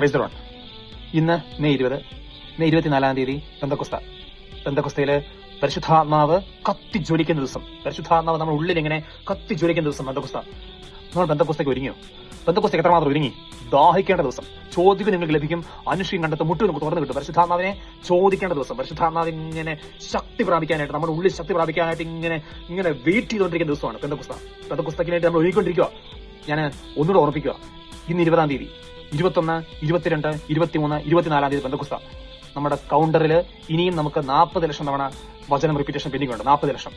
Praise the Lord. ഇന്ന് May 24 തീയതി പെന്തക്കോസ്തയില് പരിശുദ്ധാത്മാവ് കത്തിജ്വലിക്കുന്ന ദിവസം. പരിശുദ്ധാത്മാവ് നമ്മുടെ ഉള്ളിൽ ഇങ്ങനെ കത്തിജ്വലിക്കുന്ന ദിവസം പെന്തക്കോസ്ത. നമ്മൾ പെന്തക്കോസ്തയ്ക്ക് ഒരുങ്ങിയോ? പെന്തക്കോസ്തയ്ക്ക് എത്രമാത്രം ഒരുങ്ങി? ദാഹിക്കേണ്ട ദിവസം. ചോദിക്കും നിങ്ങൾക്ക് ലഭിക്കും, അന്വേഷിക്കും കണ്ടെത്തും, മുട്ടും നമുക്ക് തുറന്നു കിട്ടും. പരിശുദ്ധാത്മാവിനെ ചോദിക്കേണ്ട ദിവസം. പരിശുദ്ധാത്മാവ് ഇങ്ങനെ ശക്തി പ്രാപിക്കാനായിട്ട്, നമ്മുടെ ഉള്ളിൽ ശക്തി പ്രാപിക്കാനായിട്ട് ഇങ്ങനെ വെയിറ്റ് ചെയ്തുകൊണ്ടിരിക്കുന്ന ദിവസമാണ് പെന്തക്കോസ്ത. പെന്തക്കോസ്തയ്ക്ക് വേണ്ടി നമ്മൾ ഒരുങ്ങിക്കൊണ്ടിരിക്കുക. ഞാൻ ഒന്നുകൂടെ ഓർപ്പിക്കുക, ഇന്ന് 20 തീയതി, 21, 22, 23, 24 തീയതി പെന്തക്കോസ്ത. നമ്മുടെ കൗണ്ടറിൽ ഇനിയും നമുക്ക് 40 ലക്ഷം തവണ വചനം റിപ്പീറ്റേഷൻ പെൻഡിംഗ് ഉണ്ട്. 40 ലക്ഷം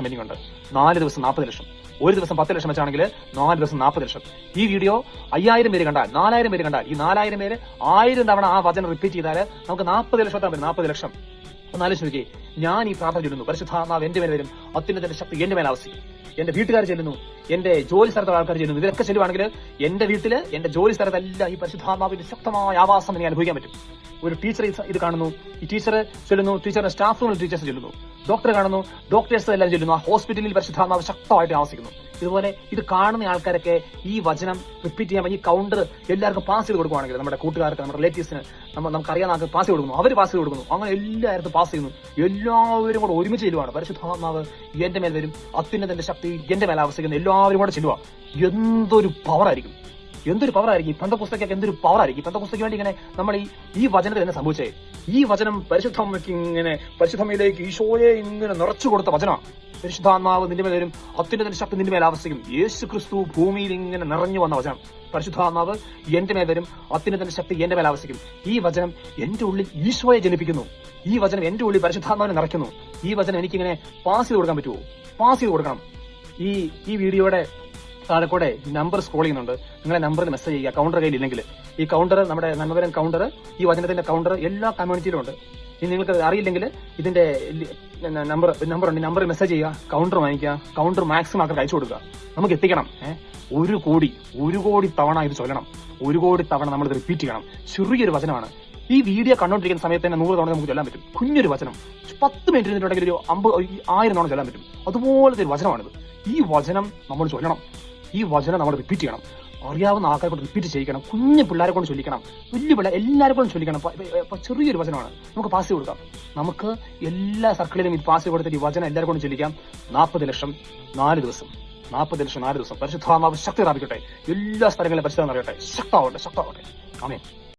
പെൻഡിംഗ് ഉണ്ട്. 4 ദിവസം 40 ലക്ഷം. ഒരു ദിവസം 10 ലക്ഷം വെച്ചാണെങ്കിൽ 4 ദിവസം 40 ലക്ഷം. ഈ വീഡിയോ 5000 പേര് കണ്ടാൽ, 4000 പേര് കണ്ടാൽ, ഈ 4000 പേര് 1000 തവണ ആ വചനം റിപ്പീറ്റ് ചെയ്താൽ നമുക്ക് 40 ലക്ഷം എത്താൻ പറ്റും. 40 ലക്ഷം. ഒന്ന് ആലോചിച്ച്, ഞാൻ ഈ പ്രാർത്ഥന ചൊല്ലുന്നു, പരിശുദ്ധാത്മാവ് എന്റെ മേലെ വരും, അത്യുന്നതന്റെ ശക്തി എന്റെ മേലെ ആവശ്യം. എന്റെ വീട്ടുകാർ ചെല്ലുന്നു, എന്റെ ജോലി സ്ഥലത്തുള്ള ആൾക്കാർ ചെല്ലുന്നു. ഇവരൊക്കെ ചെല്ലുവാണെങ്കിൽ എന്റെ വീട്ടില്, എന്റെ ജോലി സ്ഥലത്തെല്ലാം ഈ പരിശുദ്ധാത്മാവിന്റെ ശക്തമായ ആവാസം എനിക്ക് അനുഭവിക്കാൻ പറ്റും. ഒരു ടീച്ചർ ഇത് കാണുന്നു, ഈ ടീച്ചർ ചെല്ലുന്നു, ടീച്ചറിന്റെ സ്റ്റാഫ് റൂമിൽ ടീച്ചേഴ്സ് ചെല്ലുന്നു, ഡോക്ടർ കാണുന്നു, ഡോക്ടേഴ്സ് എല്ലാം ചെല്ലുന്നു. ആ ഹോസ്പിറ്റലിൽ പരിശുദ്ധാത്മാവ് ശക്തമായിട്ട് ആവസിക്കുന്നു. ഇതുപോലെ ഇത് കാണുന്ന ആൾക്കാരൊക്കെ ഈ വചനം റിപ്പീറ്റ് ചെയ്യാൻ, ഈ കൗണ്ടർ എല്ലാവർക്കും പാസ് ചെയ്ത് കൊടുക്കുവാണെങ്കിൽ, നമ്മുടെ കൂട്ടുകാർക്ക്, നമ്മുടെ റിലേറ്റീവ്സിന്, നമുക്കറിയാവുന്ന ആൾക്ക് പാസ് ചെയ്ത് കൊടുക്കുന്നു, അവർ പാസ് ചെയ്ത് കൊടുക്കുന്നു. അങ്ങനെ എല്ലായിടത്തും പാസ് ചെയ്യുന്നു. എല്ലാവരും കൂടെ ഒരുമിച്ച് ചെല്ലുവാണ്. പരിശുദ്ധാത്മാവ് എന്റെ മേൽ വരും, അത്യുന്നതന്റെ ശക്തി എന്റെ മേലെ ആവസിക്കുന്നു. എല്ലാവരും കൂടെ ചെല്ലുക. എന്തൊരു പവറായിരിക്കും, എന്തൊരു പവറായിരിക്കും. പെന്തക്കോസ്തയ്ക്കൊക്കെ എന്തൊരു പവറായിരിക്കും. പെന്തക്കോസ്തയ്ക്ക് വേണ്ടി ഇങ്ങനെ നമ്മൾ ഈ വചനത്തിൽ തന്നെ സംഭവിച്ചേ. ഈ വചനം പരിശുദ്ധമ്മയിലേക്ക് ഈശോയെ ഇങ്ങനെ നിറച്ചു കൊടുത്ത വചനമാണ്. പരിശുദ്ധാത്മാവ് നിന്റെ മേൽ വരും, അത്യുന്നതന്റെ ശക്തി നിന്റെ മേൽ ആവസിക്കും. യേശു ക്രിസ്തു ഭൂമിയിൽ ഇങ്ങനെ നിറഞ്ഞു വന്ന വചനം. പരിശുദ്ധാത്മാവ് എന്റെ മേൽ വരും, അത്യുന്നതന്റെ ശക്തി എന്റെ മേൽ ആവസിക്കും. ഈ വചനം എന്റെ ഉള്ളിൽ ഈശോയെ ജനിപ്പിക്കുന്നു. ഈ വചനം എന്റെ ഉള്ളിൽ പരിശുദ്ധാത്മാവിനെ നിറയ്ക്കുന്നു. ഈ വചനം എനിക്കിങ്ങനെ പാസ് ചെയ്ത് കൊടുക്കാൻ പറ്റുമോ? പാസ് ചെയ്ത് കൊടുക്കണം. ഈ വീഡിയോയുടെ താഴെക്കൂടെ നമ്പർ സ്ക്രോൾ ചെയ്യുന്നുണ്ട്. നിങ്ങളെ നമ്പറിൽ മെസ്സേജ് ചെയ്യുക. കൗണ്ടർ കയ്യിലില്ലെങ്കിൽ ഈ കൗണ്ടർ, നമ്മുടെ നന്മപരം കൗണ്ടർ, ഈ വചനത്തിന്റെ കൗണ്ടർ എല്ലാ കമ്മ്യൂണിറ്റിയിലും ഉണ്ട്. ഇനി നിങ്ങൾക്ക് അറിയില്ലെങ്കിൽ ഇതിന്റെ നമ്പർ ഉണ്ട്. നമ്പറിൽ മെസ്സേജ് ചെയ്യുക, കൗണ്ടർ വാങ്ങിക്കുക, കൗണ്ടർ മാക്സിമം ആൾക്കാർക്ക് അയച്ചു കൊടുക്കുക. നമുക്ക് എത്തിക്കണം. 1 കോടി തവണ ഇത് ചൊല്ലണം. 1 കോടി തവണ നമ്മൾ ഇത് റിപ്പീറ്റ് ചെയ്യണം. ചെറിയൊരു വചനമാണ്. ഈ വീഡിയോ കണ്ടോണ്ടിരിക്കുന്ന സമയത്ത് തന്നെ 100 തവണ നമുക്ക് ചൊല്ലാൻ പറ്റും. കുഞ്ഞൊരു വചനം 10 മിനിറ്റ് ഇരുന്നിട്ടുണ്ടെങ്കിൽ ഒരു 50,000 തവണ ചൊല്ലാൻ പറ്റും. അതുപോലത്തെ ഒരു വചനമാണിത്. ഈ വചനം നമ്മൾ ചൊല്ലണം. ഈ വചനം നമ്മൾ റിപ്പീറ്റ് ചെയ്യണം. അറിയാവുന്ന ആൾക്കാരെ കൊണ്ട് റിപ്പീറ്റ് ചെയ്യിക്കണം. കുഞ്ഞു പിള്ളേരെ കൊണ്ട് ചൊല്ലിക്കണം. വലിയ പിള്ളേർ എല്ലാവരും കൊണ്ടും ചൊല്ലിക്കണം. ചെറിയൊരു വചനമാണ്. നമുക്ക് പാസ് ചെയ്ത് കൊടുക്കാം. നമുക്ക് എല്ലാ സർക്കിളിലും ഇത് പാസ് ചെയ്ത് കൊടുത്തിട്ട് ഈ വചനം എല്ലാവരും കൊണ്ട് ചൊല്ലിക്കാം. 40 ലക്ഷം 4 ദിവസം. 40 ലക്ഷം 4 ദിവസം. പരിശുദ്ധാത്മാവ് ശക്തി പ്രാപിക്കട്ടെ. എല്ലാ സ്ഥലങ്ങളിലും പരിശുദ്ധം നിറയട്ടെ. ശക്തമാവട്ടെ. ആമേൻ.